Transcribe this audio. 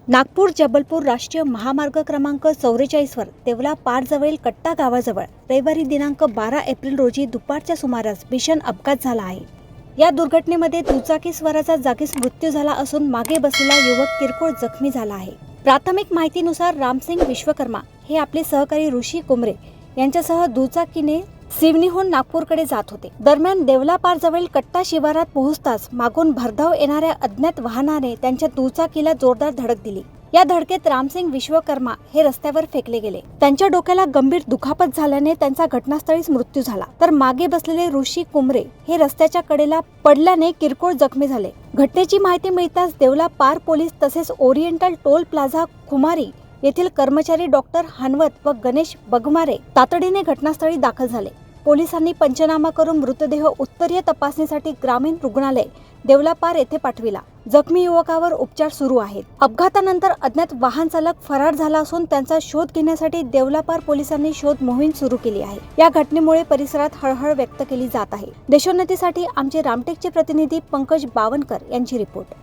नागपूर जबलपूर राष्ट्रीय महामार्ग क्रमांक 44 वर देवला पारजवळील कट्टा गावाजवळ रविवारी दिनांक 12 एप्रिल रोजी दुपारच्या सुमारास भीषण अपघात झाला आहे। या दुर्घटनेमध्ये दुचाकी स्वाराचा जागीच मृत्यू झाला असून मागे बसलेला युवक किरकोळ जखमी झाला आहे। प्राथमिक माहितीनुसार रामसिंग विश्वकर्मा हे आपले सहकारी ऋषी कुमरे यांच्यासह दुचाकीने सिवनीहून नागपूरकडे जात होते। दरम्यान देवला पारजवळील कट्टा शिवारात पोहोचताच मागून भरधाव येणाऱ्या अज्ञात वाहनाने त्यांच्या दुचाकीला जोरदार धडक दिली। या धडकेत रामसिंग विश्वकर्मा हे रस्त्यावर फेकले गेले। त्यांच्या डोक्याला गंभीर दुखापत झाल्याने त्यांचा घटनास्थळीच मृत्यू झाला, तर मागे बसलेले ऋषी कुमरे हे रस्त्याच्या कडेला पडल्याने किरकोळ जखमी झाले। घटनेची माहिती मिळताच देवला पार पोलीस तसेच ओरिएंटल टोल प्लाझा खुमारी येथील कर्मचारी डॉक्टर हनवत व गणेश बगमारे तातडीने घटनास्थळी दाखल झाले। पोलिसांनी पंचनामा करून मृतदेह उत्तरीय तपासणीसाठी ग्रामीण रुग्णालय देवलापार येथे पाठविला। जखमी युवकावर उपचार सुरू आहेत। अपघातानंतर अज्ञात वाहन चालक फरार झाला असून त्यांचा शोध घेण्यासाठी देवलापार पोलिसांनी शोध मोहीम सुरू केली आहे। या घटनेमुळे परिसरात हळहळ व्यक्त केली जात आहे। देशोन्नतीसाठी आमचे रामटेकचे प्रतिनिधी पंकज बावनकर यांची रिपोर्ट।